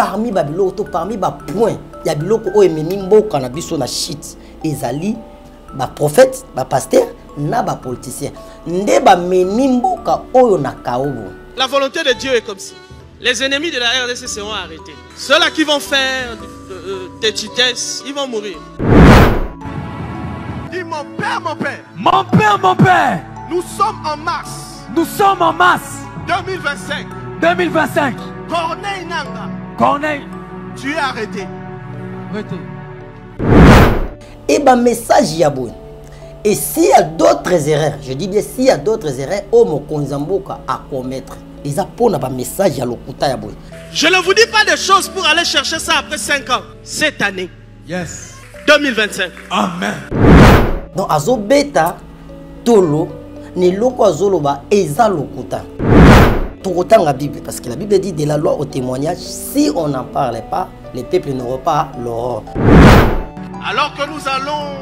parmi babiloko parmi ba point ya biloko o emeni mboka na biso na shit ezali ba prophète ba pasteur na ba politicien nde ba meni mboka oyo na kaobo. La volonté de Dieu est comme ça. Les ennemis de la RDC seront arrêtés. Ceux-là qui vont faire des tutesses, ils vont mourir. Dis mon père, mon père. Mon père, mon père. Nous sommes en mars. Nous sommes en mars 2025. 2025. Corneille Nanga. Corneille. Tu es arrêté. Arrêté. Et ben message yabou. Et s'il y a d'autres erreurs, je dis bien s'il y a d'autres erreurs, Omo Konzamboka à commettre. Ils apprennent un message à l'okuta yabou. Je ne vous dis pas des choses pour aller chercher ça après 5 ans. Cette année. Yes. 2025. Amen. Donc azo beta tolo ni loko azoloba eza lokuta. Tokotanga la Bible parce que la Bible dit de la loi au témoignage, si on n'en parle pas, les peuples n'auront pas l'aurore. Alors que nous allons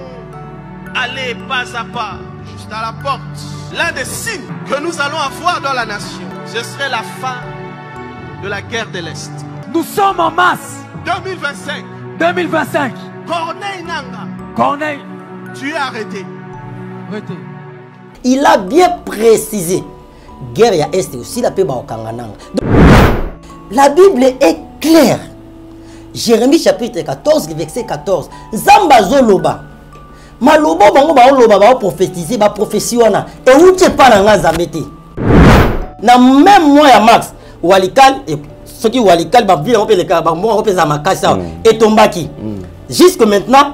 aller pas à pas juste à la porte, l'un des signes que nous allons avoir dans la nation, ce serait la fin de la guerre de l'Est. Nous sommes en mars 2025. 2025. Corneille Nanga. Corneille. Tu es arrêté. Arrêté. Il a bien précisé. Guerre ya Est aussi la paix ba okangananga. La Bible est claire. Jérémie chapitre 14 verset 14. Zamba zoloba. Malobo bango ba oloba ba prophétiser ba prophétie wana et outé pa na nzambete. Na même moi ya Max Walikal et ce qui Walikal ba vie on peut les ka ba moi on peut za makasa et tombaki. Jusque maintenant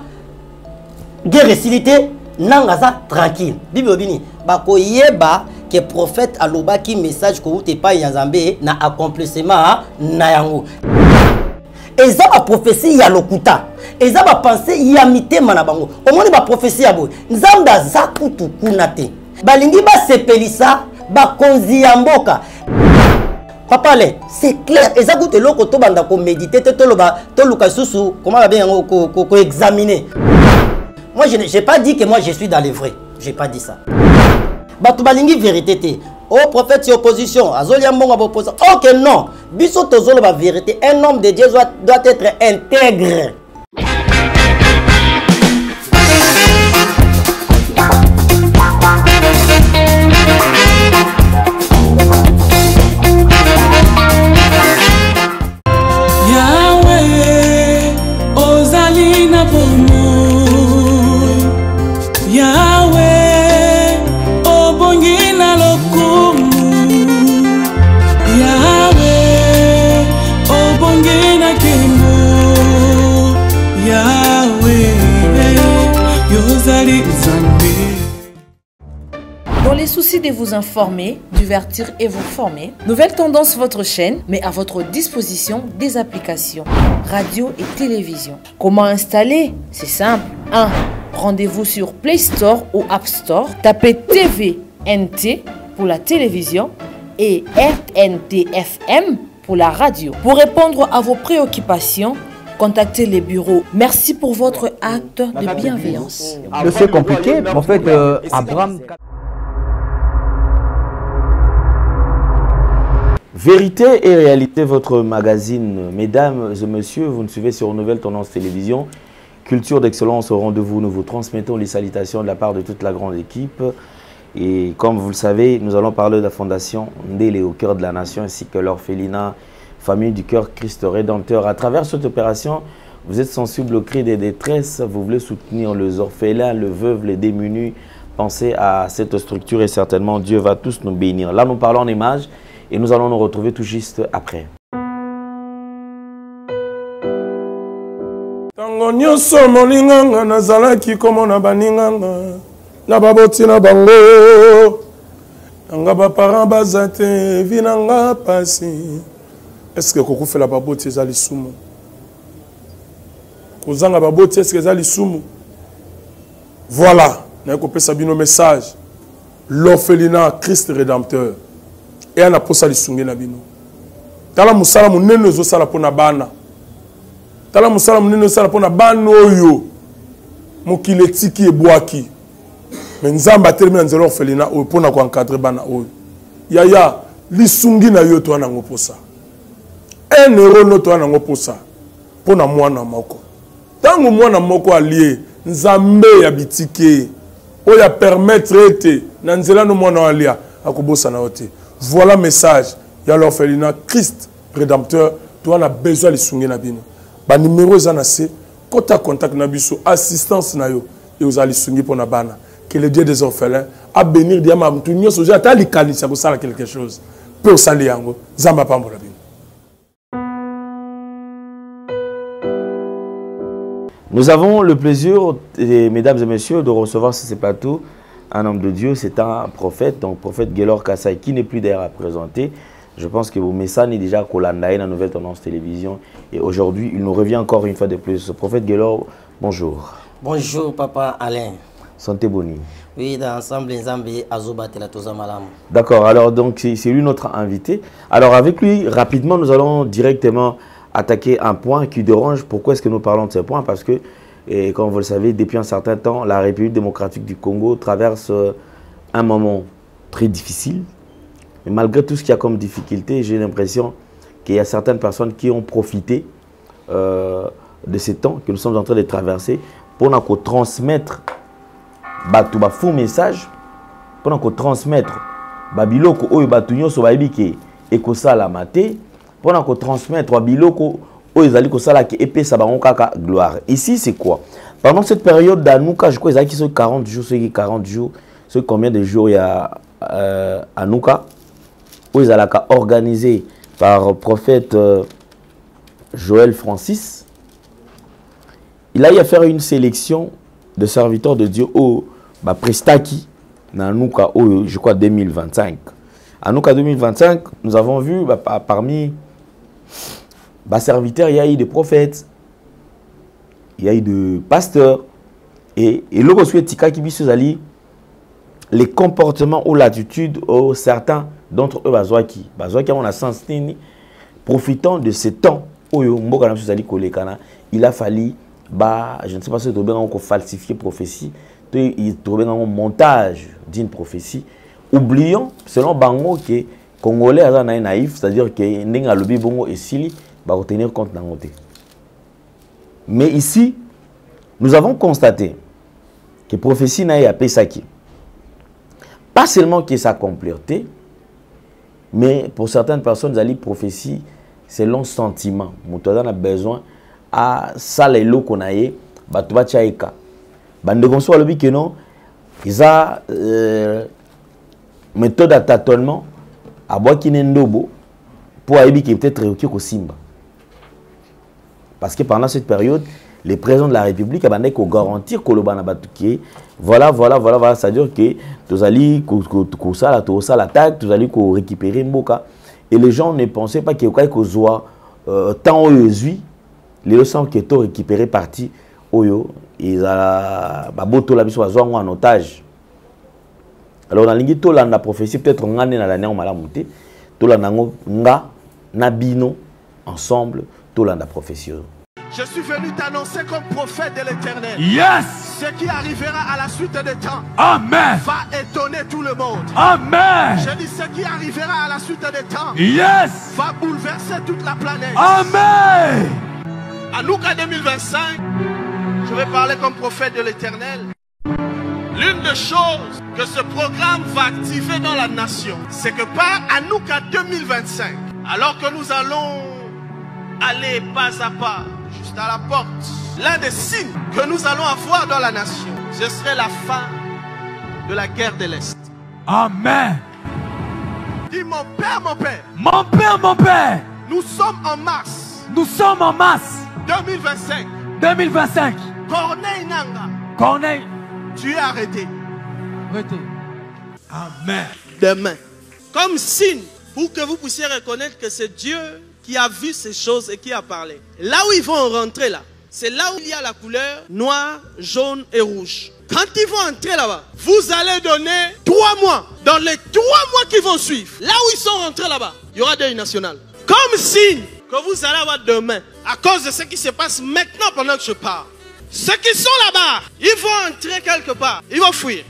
guerre récilité nangaza tranquille. Bible bini ba ko yeba que prophète aloba qui message ko outé pa ya Nzambe na accomplissement na yango. Eza ba prophétie ya lokuta. Eza ba pensée ya mitema na bango. Omoni ba prophétie ya boy. Nzamba za kutu kunate. Balingi ba sepelisa ba konzi ya mboka. Papa le, c'est clair. Eza kutu loko to banda ko méditer to loba to luka susu comment va bien ko examiner. Moi je n'ai pas dit que moi je suis dans le vrai. J'ai pas dit ça. Batu balingi vérité te. Oh prophète c'est opposition. Azolia mbonga opposition. Ok non. Biso tozolo ba vérité. Un homme de Dieu doit être intègre. Yahweh, Ozalina pour nous. Yahweh, Obongina lokumu. Yahweh, Obongina kemo. Yahweh, Yozali Zambi. Dans les soucis de vous informer, divertir et vous former, Nouvelle Tendance, votre chaîne, met à votre disposition des applications, radio et télévision. Comment installer? C'est simple. 1. Rendez-vous sur Play Store ou App Store. Tapez TVNT pour la télévision et RNTFM pour la radio. Pour répondre à vos préoccupations, contactez les bureaux. Merci pour votre acte de bienveillance. C'est compliqué, mais en fait, Abraham... Vérité et réalité, votre magazine. Mesdames et messieurs, vous nous suivez sur Nouvelle Tendance Télévision. Culture d'excellence au rendez-vous. Nous vous transmettons les salutations de la part de toute la grande équipe. Et comme vous le savez, nous allons parler de la fondation Ndélé au cœur de la nation ainsi que l'orphelinat Famille du Cœur Christ Rédempteur. À travers cette opération, vous êtes sensible aux cris des détresses. Vous voulez soutenir les orphelins, les veuves, les démunis. Pensez à cette structure et certainement Dieu va tous nous bénir. Là, nous parlons en images. Et nous allons nous retrouver tout juste après. Tango nyonso molinganga nazalaki komona baninganga na baboti na bango nanga baparent baza te vinanga pasi. Est-ce que kokufela baboti ezali sumu? Kozanga baboti est-ce que ezali sumu? Voilà, na kopesa bino message. L'orphelinat Christ Rédempteur. Et on a posé les sungé na bino. Tala musala munene zo sala pona bana. Tala musala munene sala pona bana oyo. Mokile tiki e boaki. Mais nzamba termine nzelo orphelina o pona ko encadrer bana oyo. Yaya li sungi na yo to na ngoposa. 1 euro noto wana ngo posa pona mwana moko tango mwana moko allié nzambe ya bitike o ya permettre ete na nzela no mwana alia akobosa na ote. Voilà message ya l'orphelinat Christ rédempteur to a besoin de sunge na bino ba numéro za na se kota contact na biso assistance na yo et aux ali sungi pona bana que le Dieu des orphelins a bénir diama mtu nyoso ja ta likanisa ko sala quelque chose pour sali yango zamba pambola bino. Nous avons le plaisir, mesdames et messieurs, de recevoir sur ce plateau un homme de Dieu, c'est un prophète, donc prophète Gaylor Kassai, qui n'est plus d'ailleurs à présenter. Je pense que vos messages sont déjà Kolandaï, la nouvelle tendance télévision. Et aujourd'hui, il nous revient encore une fois de plus. Prophète Gaylor, bonjour. Bonjour, papa Alain. Santé Boni. Oui, dans l'ensemble, les Zambés, Azoba, Telatoza Malam. D'accord, alors donc c'est lui notre invité. Alors avec lui, rapidement, nous allons directement attaquer un point qui dérange. Pourquoi est-ce que nous parlons de ce point? Parce que, et comme vous le savez, depuis un certain temps, la République démocratique du Congo traverse un moment très difficile. Mais malgré tout ce qu'il y a comme difficulté, j'ai l'impression qu'il y a certaines personnes qui ont profité de ces temps que nous sommes en train de traverser pour nous transmettre un faux message, pour nous transmettre Babiloko Oyo Batunyo Sobaibike et Kosala Mate, pour nous transmettre Babiloko Oyo Zali Kosala qui épée Sabaronkaka gloire. Ici, c'est quoi? Pendant cette période d'Anouka, je crois qu'ils ont 40 jours, ceux qui 40 jours, ceux combien de jours il y a Anouka, où ils ont organisé par le prophète Joël Francis. Il a eu à faire une sélection de serviteurs de Dieu au Prestaki, Anouka, je crois 2025. Anouka 2025, nous avons vu parmi les serviteurs, il y a eu des prophètes, il y a eu des pasteurs, et l'autre souhait Tika Kibisuzali, les comportements ou l'attitude de certains d'entre eux, Bazouaki, on a sens profitant de ce temps où il a fallu, je ne sais pas si on falsifier prophétie, il trouve un montage d'une prophétie. Oublions, selon Bango, que les Congolais sont naïfs, c'est-à-dire que les lobby Bongo et Sili vont tenir compte d'un côté. Mais ici, nous avons constaté que la prophétie n'a pas Pesaki. Pas seulement que ça complété, mais pour certaines personnes, la prophétie, c'est long sentiment. Nous avons besoin à ça les lots qu'on a eu, Batouba Tchaïka. Bande qu'on soit le but que non, ils ont méthode à tâtonnement à boire qui n'est ndobo pour aller qui peut-être réussir au Simba. Parce que pendant cette période, les présidents de la République avaient garantir que le Banabatuki, voilà, c'est-à-dire que tous allez ça l'attaque, tous allez récupérer Mboka. Et les gens ne pensaient pas qu'il y ait tant au Yezui, les leçons qui étaient récupérées partie Oyo, ils ont en otage. Alors, dans la prophétie, peut-être on a l'année en malamouté, tout le nabino ensemble, tout la prophétie. Je suis venu t'annoncer comme prophète de l'Éternel. Yes! Ce qui arrivera à la suite des temps. Amen! Va étonner tout le monde. Amen! Je dis ce qui arrivera à la suite des temps. Yes! Va bouleverser toute la planète. Amen! Anouka 2025, je vais parler comme prophète de l'Éternel. L'une des choses que ce programme va activer dans la nation, c'est que par Anouka 2025, alors que nous allons aller pas à pas, juste à la porte, l'un des signes que nous allons avoir dans la nation, ce serait la fin de la guerre de l'Est. Amen. Dis mon père, mon père. Mon père, mon père. Nous sommes en mars. Nous sommes en mars. 2025. 2025. Corneille Nanga. Corneille. Tu es arrêté. Arrêté. Amen. Demain. Comme signe pour que vous puissiez reconnaître que c'est Dieu qui a vu ces choses et qui a parlé. Là où ils vont rentrer là, c'est là où il y a la couleur noir, jaune et rouge. Quand ils vont entrer là-bas, vous allez donner 3 mois. Dans les 3 mois qui vont suivre, là où ils sont rentrés là-bas, il y aura deuil national. Comme signe que vous allez avoir demain, à cause de ce qui se passe maintenant pendant que je parle. Ceux qui sont là-bas, ils vont entrer quelque part, ils vont fuir.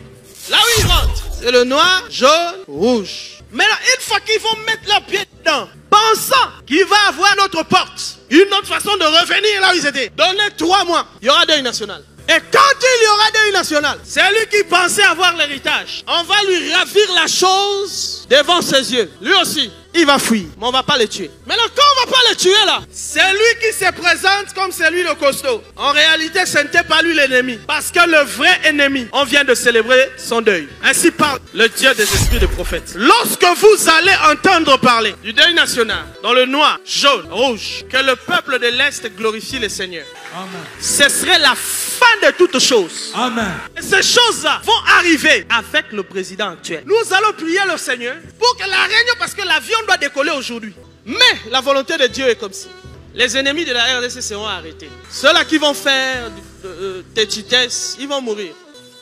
Là où ils rentrent, c'est le noir, jaune, rouge. Mais là, une fois qu'ils vont mettre leurs pieds dedans, pensant qu'il va avoir une autre porte, une autre façon de revenir là où ils étaient. Donnez 3 mois, il y aura deuil national. Et quand il y aura deuil national, c'est lui qui pensait avoir l'héritage. On va lui ravir la chose devant ses yeux. Lui aussi, il va fuir, mais on ne va pas le tuer. Maintenant, quand on ne va pas le tuer là, c'est lui qui se présente comme celui le costaud. En réalité, ce n'était pas lui l'ennemi. Parce que le vrai ennemi, on vient de célébrer son deuil. Ainsi parle le Dieu des esprits de prophètes. Lorsque vous allez entendre parler du deuil national, dans le noir, jaune, rouge, que le peuple de l'Est glorifie le Seigneur. Amen. Ce serait la fin de toutes choses. Amen. Et ces choses-là vont arriver avec le président actuel. Nous allons prier le Seigneur pour que la réunion, parce que l'avion doit décoller aujourd'hui. Mais la volonté de Dieu est comme ça. Les ennemis de la RDC seront arrêtés. Ceux-là qui vont faire des titesses, ils vont mourir.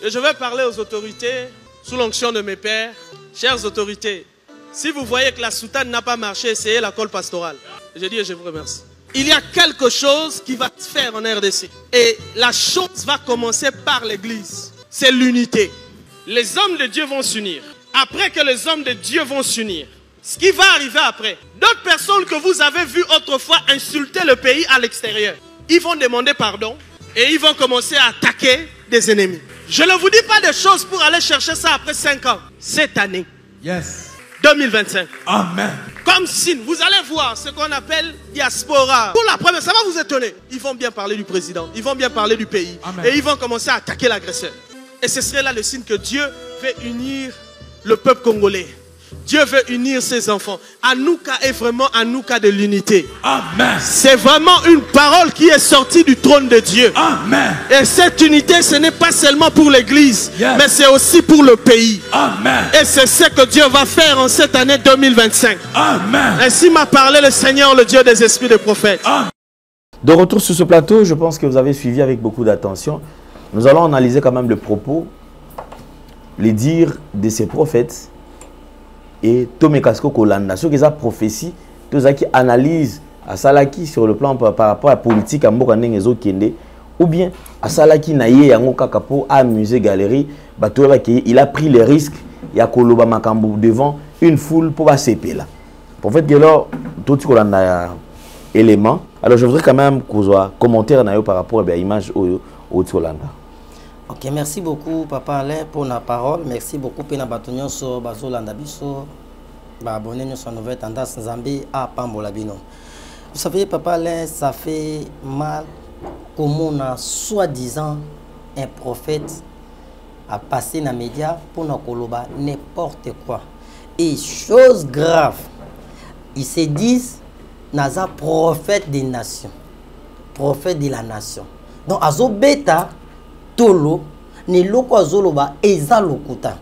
Et je vais parler aux autorités, sous l'onction de mes pères. Chères autorités, si vous voyez que la soutane n'a pas marché, essayez la colle pastorale. Je dis et je vous remercie. Il y a quelque chose qui va se faire en RDC. Et la chose va commencer par l'église. C'est l'unité. Les hommes de Dieu vont s'unir. Après que les hommes de Dieu vont s'unir, ce qui va arriver après, d'autres personnes que vous avez vues autrefois insulter le pays à l'extérieur, ils vont demander pardon et ils vont commencer à attaquer des ennemis. Je ne vous dis pas des choses pour aller chercher ça après 5 ans. Cette année. Yes. 2025. Amen. Comme signe, vous allez voir ce qu'on appelle diaspora. Pour la première, ça va vous étonner. Ils vont bien parler du président, ils vont bien parler du pays. Amen. Et ils vont commencer à attaquer l'agresseur. Et ce serait là le signe que Dieu veut unir le peuple congolais. Dieu veut unir ses enfants. Anouka est vraiment Anouka de l'unité. Amen. C'est vraiment une parole qui est sortie du trône de Dieu. Amen. Et cette unité, ce n'est pas seulement pour l'église, yes, mais c'est aussi pour le pays. Amen. Et c'est ce que Dieu va faire en cette année 2025. Amen. Ainsi m'a parlé le Seigneur, le Dieu des esprits de prophètes. Amen. De retour sur ce plateau, je pense que vous avez suivi avec beaucoup d'attention. Nous allons analyser quand même le propos, les dires de ces prophètes. Et Tomé Kasko Kolanda, ceux qui ont prophétie, tous ceux qui analysent à Salaki sur le plan par rapport à la politique, ou bien à Salaki Naye Yango Kakapo à musée galerie, il a pris les risques, il y a Koloba Makambo devant une foule pour ACP là. Pour fait que là, tout ce qu'on a élément. Alors je voudrais quand même qu'on soit commentaire par rapport à l'image au Tsolanda. Ok, merci beaucoup Papa Alain pour la parole. Merci beaucoup pour la bâtonnière sur Bazolanda Biso. Abonnez sur Nouvelle Tendance Zambie à Pambolabino. Vous savez, Papa Alain, ça fait mal comme on a soi-disant un prophète à passer dans les médias pour nous coloba n'importe quoi. Et chose grave, ils se disent Naza prophète des nations, prophète de la nation. Donc, Azo Beta. Tolo, ni loko azoloba eza lokuta.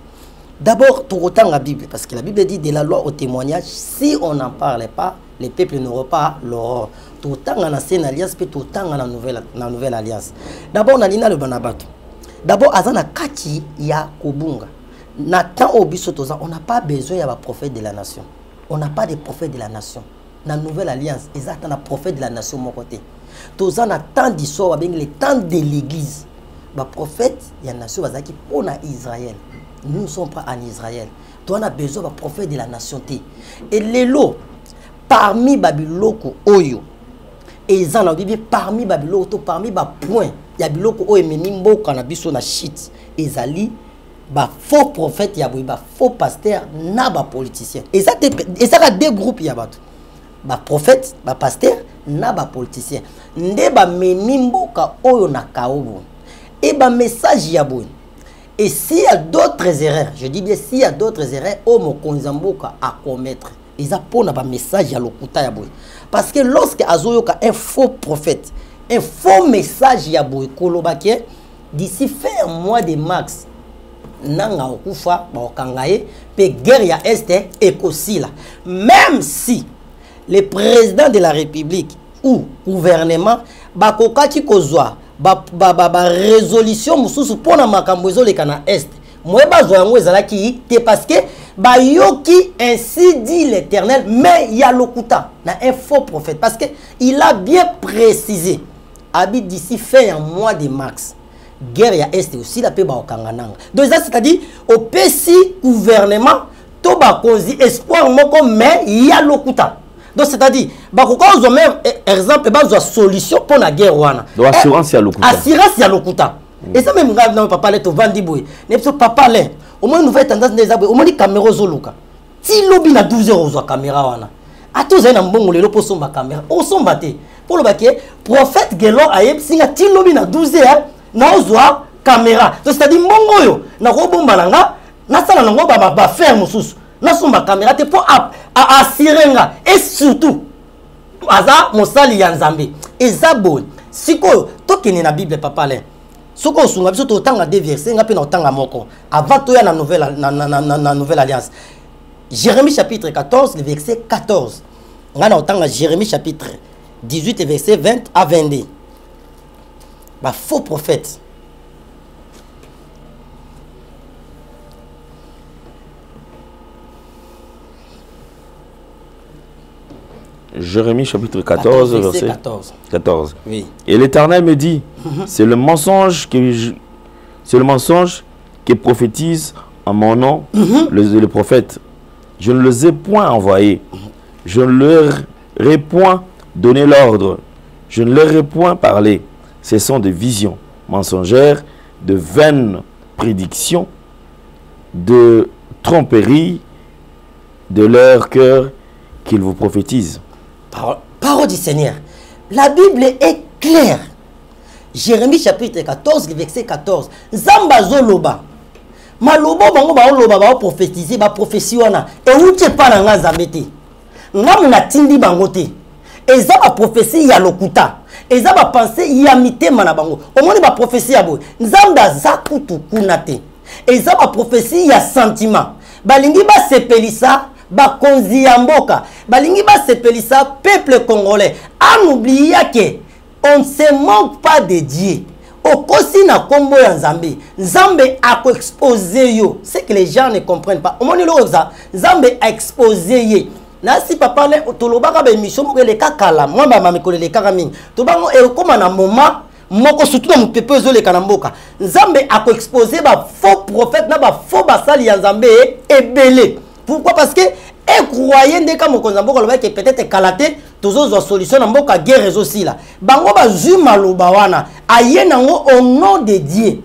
D'abord, tout autant la Bible, parce que la Bible dit de la loi au témoignage, si on n'en parlait pas, les peuples n'auront pas l'aurore. Tout autant dans l'ancienne alliance, puis tout autant dans la nouvelle alliance. D'abord, on a l'ina le banabato. D'abord, azana kati ya kobunga. Nathan obisotoza, on n'a pas besoin de prophète de la nation. On n'a pas de prophète de la nation. Dans la nouvelle alliance, exactement, prophète de la nation, mon côté. Tout ça, on a tant d'histoires, le temps de l'église. Le prophète, il y a une nation qui pour Israël. Nous ne sommes pas en Israël. Toi, on a besoin d'un prophète de la nation. Et les lots, parmi Babyloko Oyo, et ils ont dit parmi Babyloko, parmi Bapoint, il y a Babyloko Oyo, mais Nimbo, Kanabiso, na shit, ils allaient, faux prophète, il y a faux pasteur, na politicien. Et ça, il y a deux groupes, il y a prophète, pasteur, na politicien. Ndeba menimbo ka Oyo na kaobo. Et ben message yabouin. Et s'il y a d'autres erreurs, je dis bien s'il y a d'autres erreurs, Omo Konzamboka à commettre. Ils apportent un message à l'okuta yabouin. Parce que lorsque Azoyoka un faux prophète, un faux message yabouin, Kolobake, d'ici fin mois de mars, Nanga Okufa, Baokangaye, pe guerre ya Est et Kosila. Même si le président de la République ou gouvernement, Bakokaki Kozwa, résolution mususu pour na makambo ezoleka na est moi bazwa yango ezalaki te parce que bayoki ainsi dit l'Éternel, mais il y a lokuta na un faux prophète parce que il a bien précisé habite d'ici fin mois de mars guerre ya est aussi la paix ba okangananga. Donc ça c'est-à-dire au PC gouvernement to ba kozi espoir moko mais il y a lokuta Donc c'est-à-dire bakoka ozwa même exemple bazwa solution pour la guerre wana. Donc assurance ya lokuta. Assurance ya lokuta. Et ça même ngana papa le to vandi boy. Ne so papa le. Au moins nouvelle tendance des abwe. Au moins caméra zoluka. Ti lobi na 12 heures ozwa caméra wana. Atoza na mbongo lelo po somba caméra. O somba te. Pour le baké prophète Gelon ayeb singa ti lobi na 12 heures na ozwa caméra. Donc c'est-à-dire mbongo yo na ko bomba nanga na sala nango ba faire mususu. Na somba caméra te pour assurer nga et surtout aza mosali ya Nzambe. Ezabo siko tokeni na Bible papa le. Soko sunga biso to tanga deux versets nga pe na tanga moko. Avant to ya na nouvelle alliance. Jérémie chapitre 14 le verset 14. Nga na tanga Jérémie chapitre 18 verset 20 à 22. Ba faux prophète. Jérémie chapitre 14, verset 14. Oui. Et l'Éternel me dit, c'est le mensonge qui prophétise en mon nom, le prophète. Je ne les ai point envoyés. Je ne leur ai point donné l'ordre. Je ne leur ai point parlé. Ce sont des visions mensongères, de vaines prédictions, de tromperies de leur cœur qu'ils vous prophétisent. Parole du Seigneur. La Bible est claire. Jérémie chapitre 14, verset 14. Zamba zoloba. Malobo bango ba loba ba prophétiser ba prophétie wana. Et où tu pas na nzambete. Ngamu na tindi bango te. Eza ba prophétie ya lokuta. Eza ba pensée ya mitema na bango. Omoni ba prophétie ya boy. Nzamba zakutu kunate. Eza ba prophétie ya sentiment. Balingi ba sepelisa bakonzi ya mboka balingi ba sepelisa peuple congolais a oublié que on ne se manque pas de Dieu okosi na kombo ya Nzambe Nzambe a exposé yo c'est que les gens ne comprennent pas omoni lo ça Nzambe a exposé ye na si papa le tolobaka ba émission mo le kakala moi ba mamikole le kakami to bango e koma na moment moko surtout na mupepe zo le kanamboka Nzambe a exposé ba faux prophète na ba faux basali ya Nzambe ebele. Pourquoi? Parce que et croyez que peut-être kalaté tous les solutions na mboka guerre aussi là bango ba zuma lobawana ayenango au nom de Dieu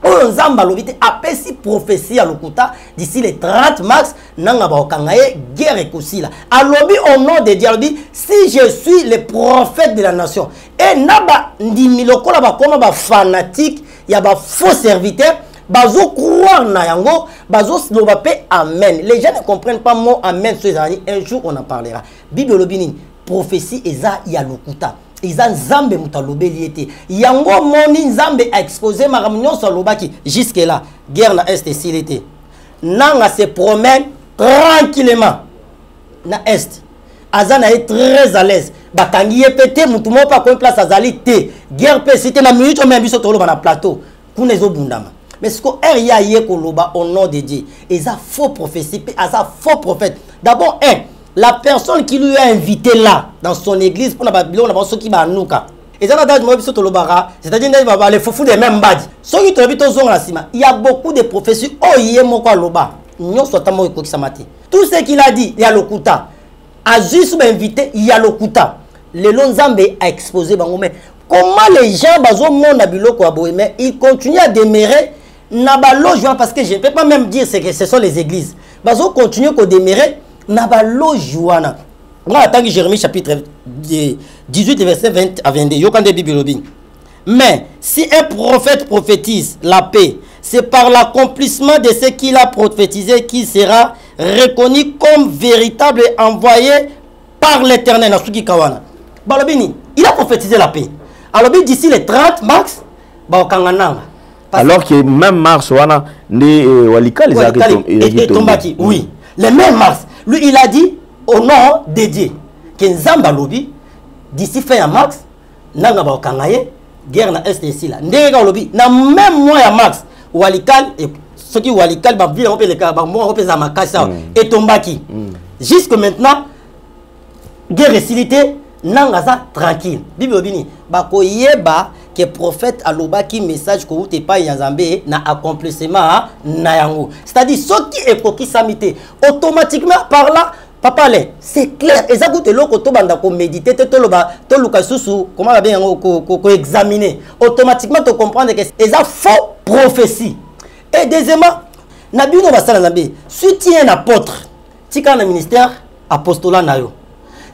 o nzamba lobite apesi prophétie à lokuta d'ici les 30 mars nanga ba okangaye guerre aussi là alobi au nom de Dieu alobi si je suis le prophète de la nation et naba ndimi lokola ba koma ba fanatique ya ba faux serviteur bazo croire na yango bazo loba pe amen. Les gens ne comprennent pas mot amen sur les années. Un jour on en parlera. Bible lobini prophétie eza ya lokuta. Eza Nzambe mutalobe liete. Yango moni Nzambe a exposé maramunyo sa lobaki jusque là. Guerre na est ici l'été. Nanga se promène tranquillement na est. Azana est très à l'aise. Bakangi pété mutumo pa ko place azali té. Guerre pe cité na minute même biso tolo na plateau. Kunezo bundama. Mais ce qu'on a au nom de Dieu, ils ont faux prophétie, ils ont faux prophète. D'abord, la personne qui lui a invité là, dans son église, pour la Babylone, ceux qui va nous. C'est-à-dire les foufous des mêmes badges. Ceux qui il y a beaucoup de prophéties. Oh, il y a mon loba. Tout ce qu'il a dit, il y a le kuta. A juste invité, il y a le kuta. Le Nzambe a exposé. Comment les gens, ils continuent à demeurer. Naba loge parce que je ne peux pas même dire que ce sont les églises. Bazo continue à demeurer naba loge wana. On attend Jérémie chapitre 18 verset 20 à 22. Yokande Bible. Mais si un prophète prophétise la paix, c'est par l'accomplissement de ce qu'il a prophétisé qu'il sera reconnu comme véritable envoyé par l'Éternel. Balobini, il a prophétisé la paix. Alors d'ici les 30 mars, baokangananga. Alors que même Mars, Walika les tombaki. Oui, le même Mars. Lui, il a dit au nom de Dieu que Nzamba lobi d'ici fin mars, nanga ba kangaye guerre na est ici là. Ndega lobi na même mois à mars, Walika et ceux qui Walika ba vile on peut les cas ba moi on peut za makasa et tombaki. Jusque maintenant guerre facilité nanga za tranquille. Bible obini ba ko yeba que prophète aloba qui message ko ute pa Nzambe na accomplissement na yango. C'est-à-dire ceux qui est qui samité automatiquement par là Papa, c'est clair. Et ça coûte l'eau to banda ko méditer, to luka susu, comment bien ko examiner. Automatiquement, tu comprends que c'est une faux prophétie. Et deuxièmement, Nabi no basala Nabi, si tu es un apôtre, tu es un ministère apostolat nayo.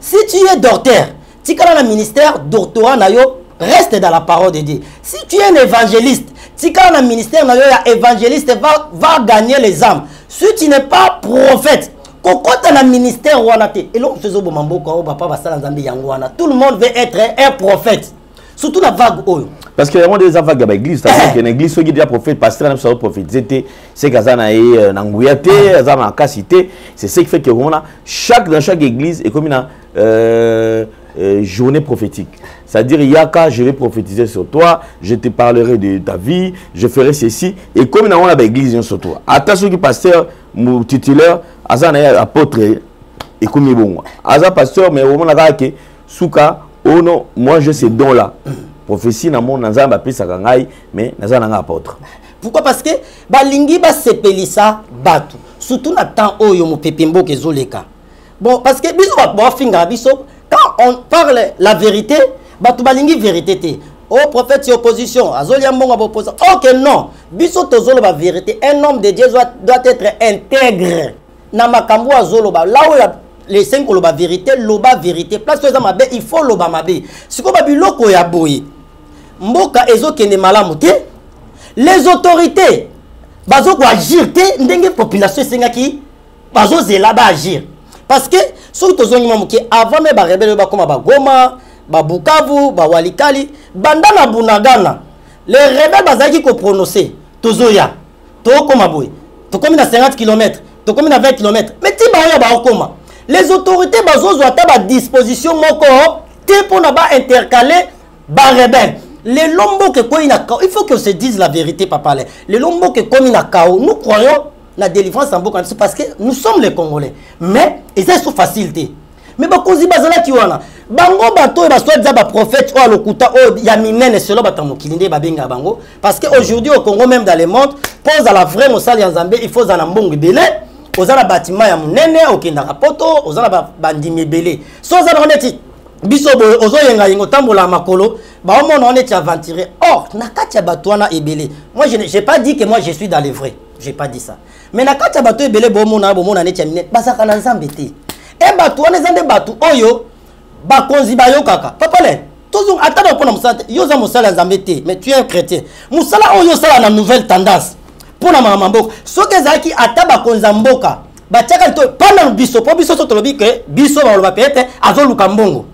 Si tu es docteur, tu es un ministère doctorat nayo, reste dans la parole de Dieu. Si tu es un évangéliste, tu es un ministère nayo, évangéliste va gagner les âmes. Si tu n'es pas prophète, quand tu as un ministère, tout le monde veut être un prophète. Surtout la vague. Parce qu'il y a des vagues à l'église. C'est-à-dire qu'il y a une église qui est déjà prophète, pasteur, même prophète. C'est qu'il y a un angouillate, un cassité. C'est ce qui fait que dans chaque église, est comme une journée prophétique. C'est-à-dire, il y a qu'à je vais prophétiser sur toi, je te parlerai de ta vie, je ferai ceci. Et comme il y a une église sur toi. Attention, qui pasteur, mon titulaire, Azan est apôtre, et comme il est bon. Azan pasteur, mais au moment où Souka, oh non, moi je ces dons-là. Prophétie dans mon Nazan, mais Nazan est apôtre. Pourquoi? Parce que Balingi va sepelisa batu. Surtout dans le temps où il y a un pépimbo qui est cas. Bon, parce que quand on parle la vérité, batu balingi vérité. Oh, prophète, c'est opposition. Ok, non. Biso tozolo la vérité. Un homme de Dieu doit être intègre. Namakambo azoloba. Là où les 5 loba vérité, loba vérité. Place où il faut loba mabe. Si vous avez loko ya boye. Mboka ezo kene malamuté. Les autorités bazo ko agir te ndenge population sengaki bazo zela ba agir. Parce que surtout tozongi mamuke avant me ba rebelle ba koma ba Goma, ba Bukavu, ba Walikali, banda na Bunagana. Les rebelles bazaki ko prononcer tozoya. To koma boye. To komi na 50 km, to komi na 20 km. Mais ti ba ya ba okoma. Les autorités bazo zota ba disposition moko te pona ba intercaler ba rebelle. Les lombo que quoi il faut que se dise la vérité, papa. Les lombo que comme il a kao, nous croyons la délivrance en Boka parce que nous sommes les Congolais. Mais et c'est sous facilité. Mais bakozi bazala ki wana. Bango bato et baswa za ba prophète o lokuta o ya minene selo batamo kilinde babenga bango parce que aujourd'hui au Congo même dans le monde pose à la vraie mosali en Zambie, il faut za na mbongo belé, ozala bâtiment ya munene okenda rapoto, ozala bandimi belé. So za na honeti biso ozo yenga yengo tambola makolo ba on est aventuré. Or nakatia batwana ebele. Moi je n'ai pas dit que moi je suis dans les vrais. J'ai pas dit ça. Mais nakatia bato ebele bo mona neti amine basaka na nzambe te. E batwana zande batu oyo ba konzi ba yo kaka. Papa le toujours attends pour musante yo za musala nzambe te mais tu es un chrétien. Musala oyo sala na nouvelle tendance. Pour na mama mboka. Soke zaki ataba konza mboka. Ba tiaka to pendant biso po biso to lobi que biso ba loba pete azoluka mbongo.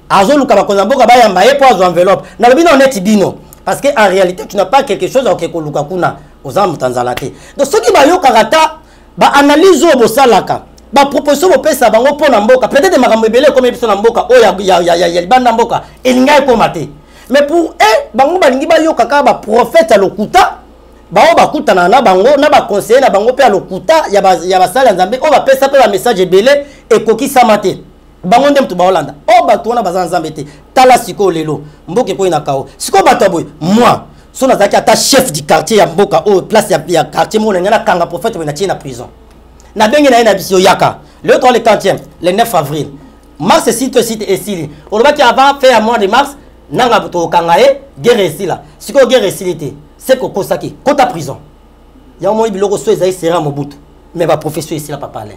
Azoluka bakonza mboka bayamba ye po azo enveloppe na lobi na neti bino parce que en réalité tu n'as pas quelque chose à koluka kuna ozam tanzalate donc ceux qui ba yo karata ba analyse au bosalaka ba proposition au pesa bango pona mboka peut-être makambo ebele comme biso na mboka o ya libanda mboka elinga ko mate mais pour eux bango balingi ba yo kaka ba prophète à lokuta ba bakuta na bango na ba conseiller na bango pe à lokuta ya ba sala nzambe o ba pesa pe ba message ebele et koki samate bango ndem tu ba Hollande o bato wana bazan nzambe te tala siko lelo mboka ko ina kao siko bato boy moi so nazaki ata chef du quartier ya mboka o place ya quartier mo ngana kanga prophète na tina prison na bengi na biso yaka le 3 le 40e le 9 avril mars site et sili on va qui avant faire mois de mars nanga to kangae guerre ici là siko guerre ici c'est ko kosaki kota prison ya mo biloko so ezai sera mobutu mais ba professeur ici là papa là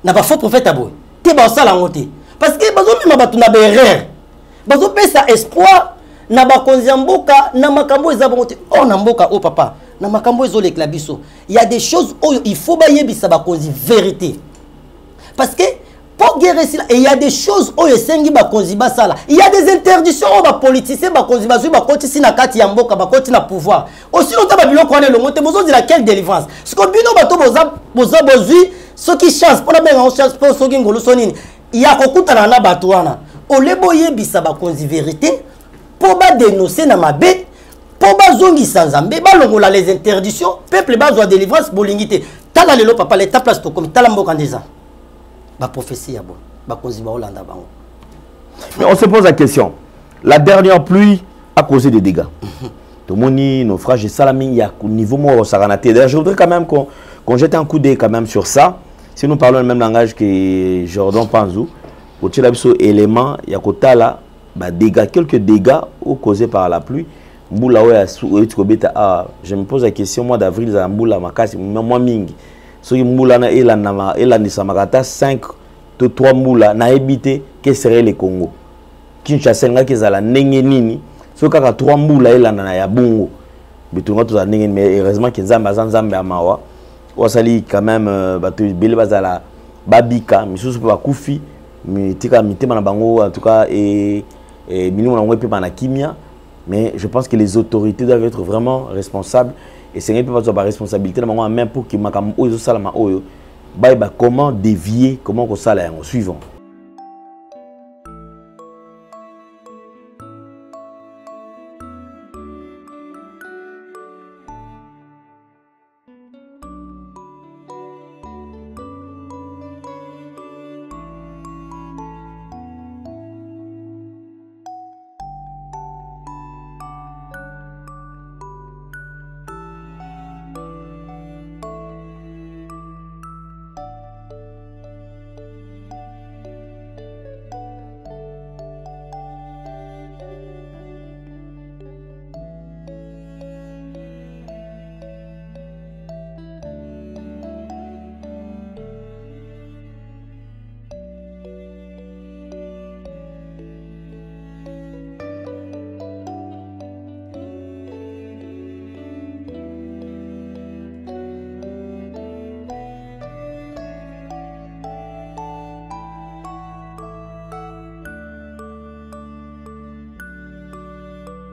na ba faux prophète aboy te ba sala ngote parce que bazo mema batu na berere bazo pesa espoir na bakonzi mboka na makambo ezabongo te o na mboka o papa na makambo ezolekla biso il y a des choses oyo il faut bayebisa bakonzi vérité parce que pour guérir cela il y a des choses oyo sengi bakonzi basala il y a des interdictions o ba politiciens bakonzi bazui bakoti sina kati ya mboka bakoti na pouvoir aussi on taba biloko wana longo te bozo dira quelle délivrance ce que bino bato boza bozui ce qui chance pour la benga on chance pour so ngolo sonini il y a kokutana na bato wana olebo yebisa bakonzi vérité pour ba dénoncer na mabe pour ba zongi sanzambe ba longola les interdictions peuple bazwa délivrance bolingité tala lelo papa l'état place to comme tala mboka ndeza ba prophétie ya bon bakonzi ba Hollande bango. Mais on se pose la question, la dernière pluie a causé des dégâts. Tout le monde, nos frères et salamines, il y a au niveau moi au Saranate. D'ailleurs je voudrais quand même qu'on jette un coup d'œil quand même sur ça. Si nous parlons le même langage que Jordan Panzou, au Tchelabiso élément, il y a quelques dégâts causés par la pluie. Je me pose la question, mois d'avril, moi mingi. Si Mboula na elandi samakata 5 to 3 Mboula na habité que serait le Congo. Kinshasa nga kezala ndenge nini. So kaka 3 Mboula elanda na ya bongo. Bitunga to za ndenge mais heureusement que Nzambe amawa. Wasali quand même bato bele bazala babika misusu pa kufi mitika mitema na bango en tout cas et milimo na ngwepe na kimia. Mais je pense que les autorités doivent être vraiment responsables. Et c'est pas de responsabilité même pour que makam oyo salama oyo comment dévier, comment ko sala yango suivant.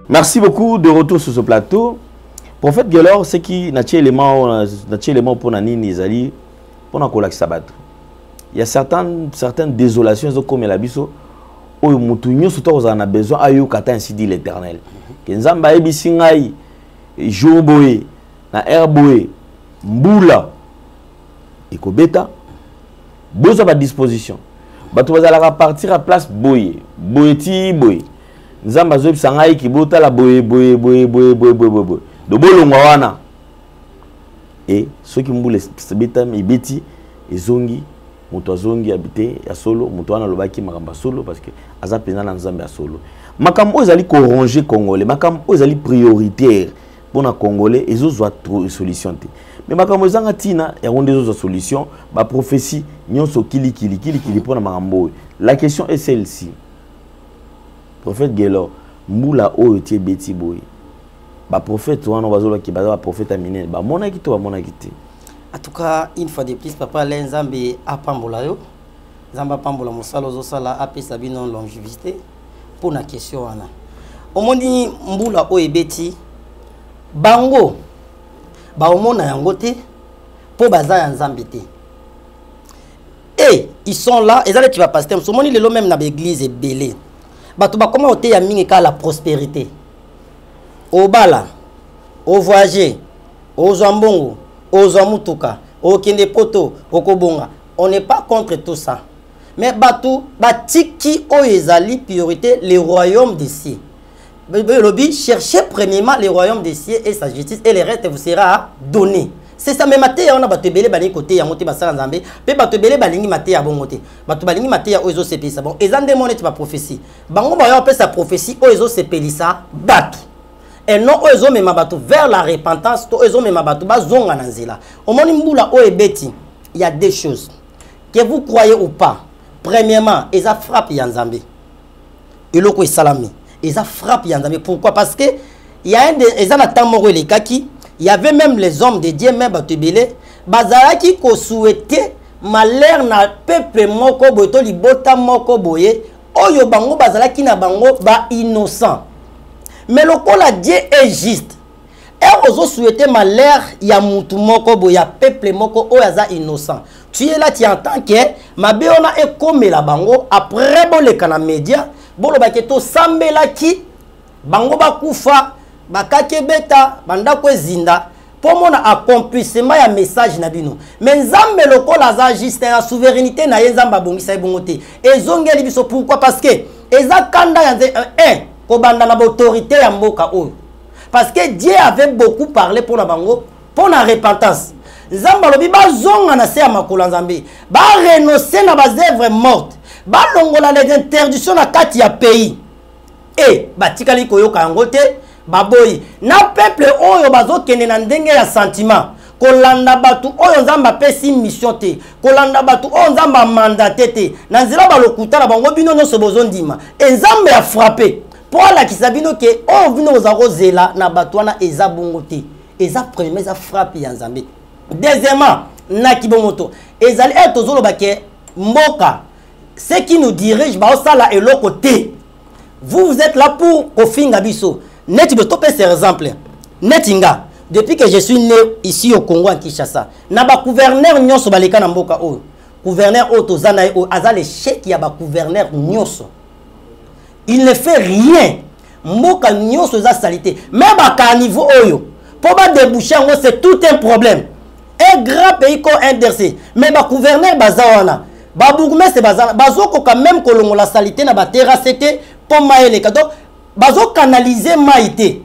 Merci beaucoup de retour sur ce plateau. Prophète Gelor, c'est qui n'a pas élément pour Nani Nizali pour na kolak sabat. Il y a certaines désolations comme la biso où mutunyo surtout on a besoin ayo kata ainsi dit l'Éternel. Kenzamba ebisingai joboé na herboé mbula ekobeta besoin à disposition. Bato bazala partir à place boye boyeti boye. Nzamba zob sangai ki bota la boye do bolongwa wana et ceux qui mbule beta mibeti ezongi moto azongi habité ya solo moto wana lobaki makamba solo parce que aza pena na nzambe ya solo makambo ezali corronger congolais makambo ezali prioritaire pour na congolais ezozwa solution te mais makambo ezanga tina ya ronde ezozwa solution ba prophétie nyonso kili pour na makambo. La question est celle-ci. Prophète Gelor, mbula oyo tie beti boy. Ba prophète wana bazolo ki ba prophète amine. Ba mona ki to ba mona ki te. En tout cas, une fois de plus papa l'enzambe apambola yo. Nzamba pambola mosalo zo sala apesa bino longévité pour na question wana. Omoni mbula oyo beti bango ba omona yango te po baza ya nzambe te. Et ils sont là, et ça tu vas passer. Somoni lelo même na l'église est belé. Bato ba comment ote ya mingi ka la prospérité. Au bala, au voyager, au zambongo, au zamutuka, au kende poto, au kobonga. On n'est pas contre tout ça. Mais bato batiki o ezali priorité les royaumes des cieux. Lobby cherchez premièrement les royaumes des cieux et sa justice et le reste vous sera donné. C'est ça même maté on a bato belé balingi côté ya moté basala nzambe pe bato belé balingi maté ya bon côté bato balingi maté ya ozo sepelisa bon ezande monet ba prophétie bango ba yo pe sa prophétie ozo sepelisa bato et non ozo mema bato vers la repentance to ozo mema bato bazonga na nzela omoni mbula o ebeti il y a deux choses que vous croyez ou pas. Premièrement eza frappe ya nzambe eloko esalami eza frappe ya nzambe. Pourquoi? Parce que il y a eza na tamoro le kaki. Il y avait même les hommes de Dieu, même Batubele, Bazaraki ko souhaité malheur na peuple moko boto libota moko boye, oyo bango bazalaki na bango ba innocent. Mais le la Dieu est juste. Et ozo souhaité malheur ya mutu moko boye, ya peuple moko oyaza innocent. Tu es là, tu entends que mabe ona e comme la bango après bon les kana média, bolo baketo sambela ki bango bakufa. Bakake beta banda ko zinda pour mon accomplissement ya message na bino mais nzambe lokola za juste la souveraineté na yenzamba bongisa ebongote ezongeli biso. Pourquoi? Parce que eza kanda ya ko banda na autorité ya mboka oyo parce que Dieu avait beaucoup parlé pour la bango pour la repentance nzambe alobi bazonga na se ya makolo nzambe ba renoncer na bas œuvres mortes ba longola les interdictions na kati ya pays et batikali koyoka yango te baboyi na peuple oyo bazokende na ndenge ya sentiment kolanda batu oyo nzamba pesi mission te kolanda batu oyo nzamba mandaté te na nzela balokuta na bango bino nyonso bozondima e nzambe ya frappé po alakisa bino ke oyo bino ozakozela na batu wana eza bongo te eza premier eza frappe ya nzambe. Deuxièmement na kibomoto ezali tozoloba ke mboka ce qui nous dirige baosala eloko te. Vous êtes là pour kofinga biso neti betope ces exemples netinga. Depuis que je suis né ici au Congo en Kinshasa, na ba gouverneur nyonso baleka na mboka oyo. Gouverneur Otozana o azale chèque ya ba gouverneur nyonso. Il ne fait rien. Mboka nyonso za salité. Même ba caniveau oyo. Pour ba déboucher ngo c'est tout un problème. Un grand pays comme RDC. Mais ba gouverneur bazawana, ba bourgmestre bazana, bazoko quand même kolongo la salité na ba terrassete pour maele kato, bazo canaliser maïté.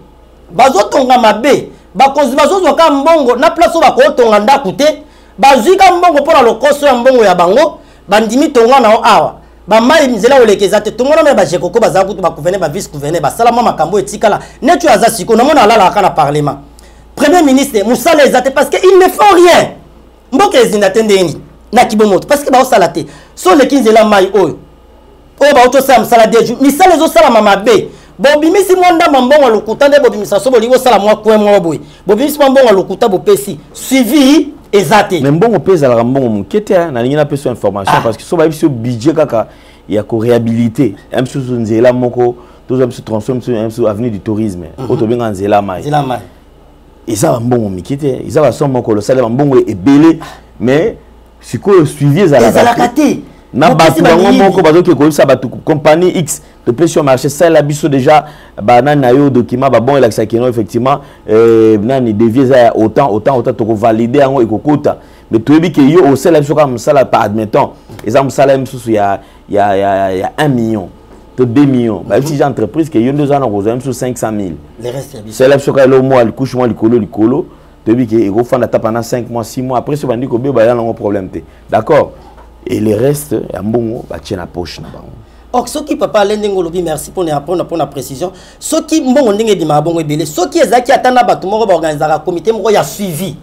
Bazo tonga mabe. Bakonzi bazozwaka mbongo na place oyo bakotonga ndako te bazwika mbongo mpona lokoso ya mbongo ya bango bandimi tonga nao awa bamai nzela olekeza te tongona me bajekoko bazala kutu bagouverneur bavice gouverneur basala mwa makambo etikala neti oyo aza siko namona alalaka na parlement premier ministre mosala eza te parce que ils ne font rien mboka ezinda te ndeni na kibomoto parce que baosala te so leki nzela mai oyo baotosala mosala deju misala ezosalama mabe bobimisi mwanda mambongo lokuta nde bobimisa so bolingo sala mwa kwe mwa boy bobimisi mbongo lokuta bopesi suivi ezate mais mbongo pesa la mbongo mukete na lingina peso information parce que so ba biso budget kaka ya ko réhabiliter même sur nzela moko tous am se transforme sur avenue du tourisme auto benga nzela mai eza mbongo mikete eza ba somo ko lo sala mbongo ebele mais siko suivi ezala kate na batu bango moko bazoki koyebisa batu compagnie X de pression marché ça la biso déjà banana yo document ba bon elakisa keno effectivement nani devier autant to valider yango ekokota mais toyebi ke yo osala biso comme ça là pas admettons exemple sala msusu ya 1 million to 2 millions ba si entreprise ke yo deux ans ko zo msusu 500 000 les reste ya biso c'est là biso ka le mois le couche mois likolo toyebi ke eko fanda ta pendant 5 mois 6 mois après ce bandi ko be ba ya nango problème te d'accord. Et le reste, il y a un bon qui na poche. Donc, ceux qui ne peuvent pas aller merci pour la précision. Ceux qui bon ceux qui attendent un comité a suivi.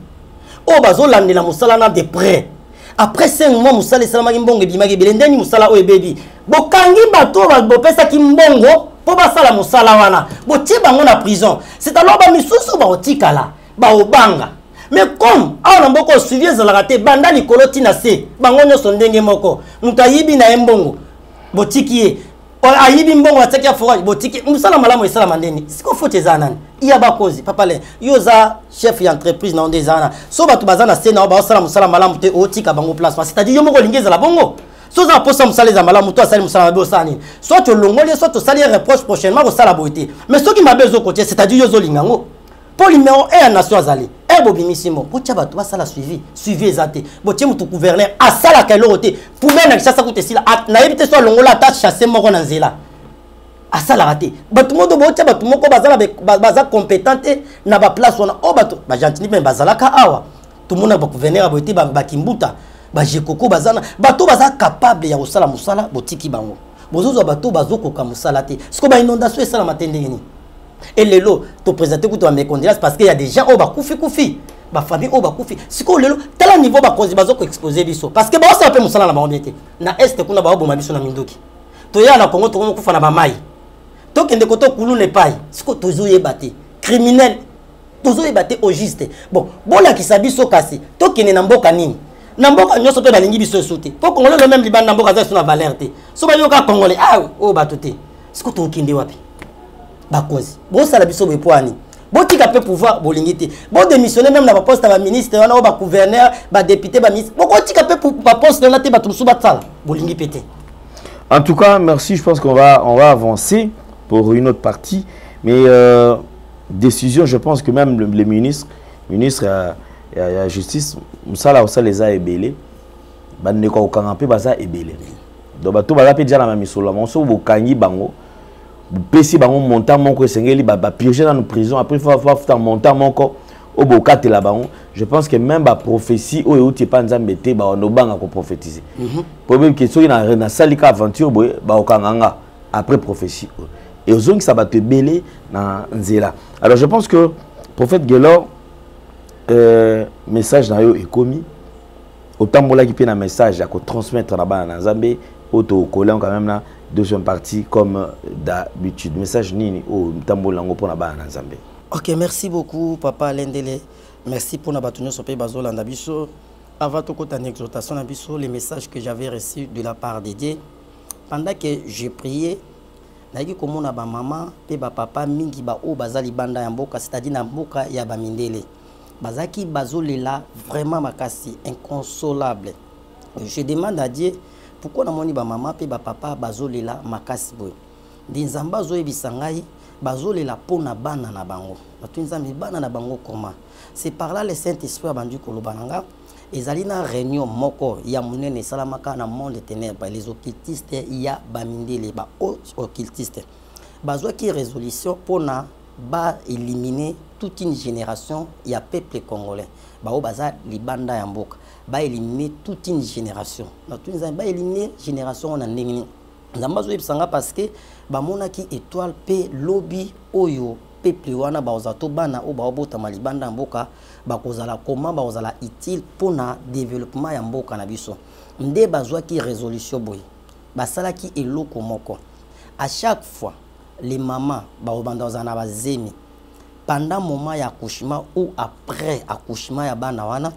Oh, bazo l'année la musala de près. Après 5 mois, musala salama mbongo bimagi belendeni musala o baby. Bokangi bato ba pesa ki mbongo po basala musala wana. Bo tie bango na prison. C'est alors ba misusu ba otikala, ba obanga. Mais comme on a beaucoup suivi les ratés, banda likolo tina se, bango nyonso ndenge moko, mutu ayibi na mbongo, botiki ayibi mbongo ataki afora, botiki, musala malamu esala mandeni. Siko fote zanani. Iya bakozi, papa le, yoza chef d'entreprise na onde zana. So batu bazana se na ba sala musala malamu te otika bango place. C'est-à-dire yo moko lingeza la bongo. So za posa musala za malamu to asali musala mabe osani. Soit to longoli, soit to sali reproche prochainement au sala boité. Mais ceux qui m'a besoin côté, c'est-à-dire yo zo lingango. Pour numéro 1 nation azali. Bobimisimo, botia bato basala suivi ezate. Botia mutu gouverneur asala kailote. Pour ben na chassa kote sila na yebite so longola ta chasser moko na nzela. Asala raté. Bato modo botia bato moko bazala compétente na ba place wana. O bato ba gentili ben bazala ka awa. Tout monde ba gouverneur aboiti ba kimbuta. Ba jekoko bazana. Bato bazala capable ya osala musala botiki bango. Bozozo bato bazoko ka musala te. Siko ba inondation esala matende ni. Et le lot, tu présentes mes condoléances parce qu'il y a des gens qui ont koufi, ma famille qui a koufi. Si tu as tel niveau, tu vas exposer biso. Parce que ça peut me saler la bandité. Na est que tu as bon biso na mindoki. Tu as na Congo, tu as koufa na bamai. Tu as koto koulou ne paye. Si tu as ébatté, criminel, tu as ébatté au juste. Bon, la qui s'habille so cassé. Tu as na mboka nini. Na mboka nyoso pe balingi biso sauté. Pour congolais le même liban na mboka za sur la valeur te. So ba yoka congolais ah oh batoté. Si tu as kinde wapi. Bakozi bo sala biso be poani bo tika pe pouvoir bo lingité bo démissionner même na ba poste ba ministre wana ba gouverneur ba député ba ministre bo tika pe ba poste na te ba tumsu ba tsala bo lingi pété. En tout cas merci, je pense qu'on va avancer pour une autre partie mais décision je pense que même le ministre la justice musala osala les a ebelé ba ndeko okanga pe baza ebelé donc bato ba pe déjà na misolo monso bo kangi bango pesi bango montant mon ko sengeli ba piocher dans nos prisons après faut faire montant mon ko au quatre là-bas, je pense que même la prophétie, où tu pas nzambe te, on a banga ko prophétiser. Problème que ceux qui na salika aventure, après prophétie. Et aux gens qui ça va te belé dans nzela. Alors je pense que prophète Gelor, message na yo est commis. Autant que qui peut un message à transmettre là-bas dans Zambé, auto collant quand même la deuxième partie comme d'habitude. Message nini au tambolango pour là-bas dans Zambé. Ok, merci beaucoup, Papa Lendele. Merci pour notre tenue sur le Bazo Landabiso. Avant toute exhortation, les messages que j'avais reçus de la part de Dieu, pendant que j'ai prié, j'ai comme ma maman et papa mingi ba o bazali banda ya mboka, c'est-à-dire na mboka ya bamindele. Bazaki Bazo lela vraiment makasi inconsolable. Je demande à Dieu pourquoi na moni ba maman et papa Bazo lela makasi boy. Dinzamba zo ebisangai bazolela pona bana na bango batunzambi bana na bango comment c'est par là le Saint-Esprit a bandu kolobananga ezali na réunion moko ya munene salamaka na monde des ténèbres les occultistes ya bamindele ba occultistes bazwa ki résolution pona ba éliminer toute une génération ya peuple congolais ba o baza libanda ya mboka ba éliminer toute une génération batunzambi ba éliminer génération na ndengini nzambazo ebisanga parce que bamona ki étoile pe lobby oyo peuple wana baozato bana o baobota malibanda mboka bakozala comment baozala utile pona développement ya mboka na biso nde bazwa ki résolution boy basala ki eloko moko à chaque fois les mamans baobanda ozana bazemi pendant moment ya accouchement ou après accouchement ya bana wana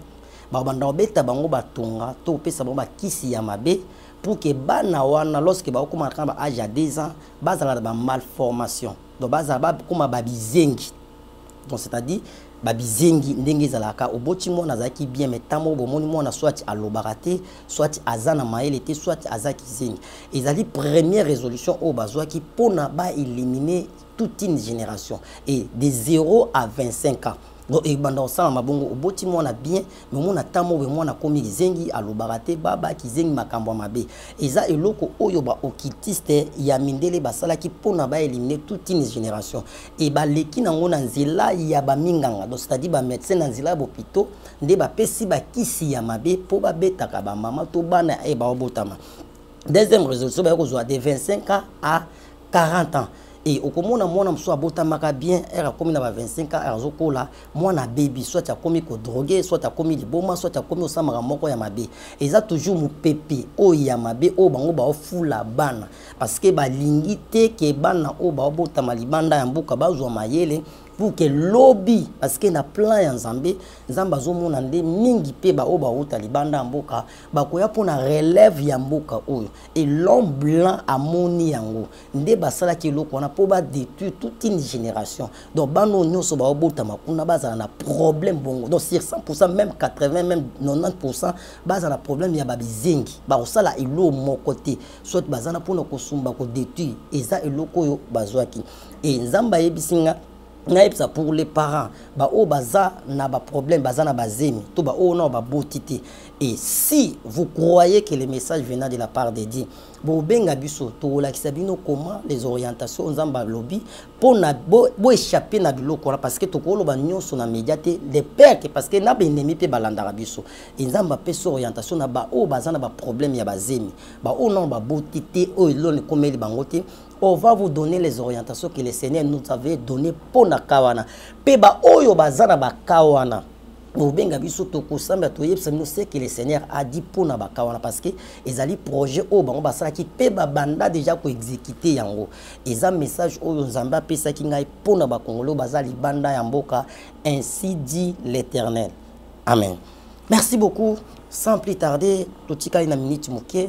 baobanda obeta bango batonga to pesa bango bakisi ya mabe pour que bana wana lorsque ba okoma na âge ya 2 ans bazala ba malformation donc bazala comme babizengi donc c'est-à-dire babizengi ndenge zalaka oboti mona zaki bien mais tamo bomoni mona soit alobaraté soit azana maelete soit azaki zengi ezali première résolution au bazwaki pona ba éliminer toute une génération et de 0 à 25 ans. Donc et banda osala mabongo oboti mwana bien mais mona tamo be mwana komi zengi alobaraté baba ki zengi makambo mabe eza eloko oyo ba okitiste ya mindele basala ki pona ba éliminer toute une génération et ba leki nango na nzela ya ba minganga donc c'est-à-dire ba médecin na nzela bopito nde ba pesi ba kisi ya mabe po ba betaka ba mama to bana e ba obotama. Deuxième résolution ba kozwa de 25 ans à 40 ans. Et au komona mwana mso abota maka bien era komi na ba 25 ans azokola mwana baby soit a komi ko droguer soit a komi liboma soit a komi osama moko ya mabe eza toujours mu pepe o ya mabe o bango ba ofula bana parce que ba lingi te ke bana o ba obota malibanda ya mbuka bazwa mayele pour que lobby parce que na plan ya Nzambe Nzamba azomona nde mingi pe ba o ba ota libanda ya mbuka ba koya pona relève ya mbuka oyo et l'homme blanc amoni yango nde basala ki loko na po ba détruire toute une génération donc bano nyoso ba obota makuna bazala na problème bongo donc sur 100% même 80 même 90% bazala problème ya babizengi ba osala ilo moko te soit bazana pona kosumba ko détruire eza eloko yo bazwaki et Nzamba yebisinga naïpsa pour les parents ba o baza na ba problème baza na bazemi to ba o na ba botité et si vous croyez que les messages venant de la part de Dieu bo benga biso to la kisabino comment les orientations Nzamba lobby pour na bo échapper na biloko parce que to ko ba nyonso na médiaté les pères parce que na ba ennemi pe balanda biso et Nzamba pe so orientation na ba o baza na ba problème ya bazemi ba o na ba botité o elone komeli bangote. On va vous donner les orientations que le Seigneur nous avait données pour na kawana. Peba oyo bazana ba kawana. Obenga biso to kosamba to yebsa nous c'est que le Seigneur a dit pour na ba kawana parce que ezali projet o bango basala ki peba banda déjà ko exécuter yango. Eza message oyo Nzamba pesa ki ngai pour na ba Congolais bazali banda ya mboka ainsi dit l'Éternel. Amen. Merci beaucoup. Sans plus tarder, totika ina minute moké,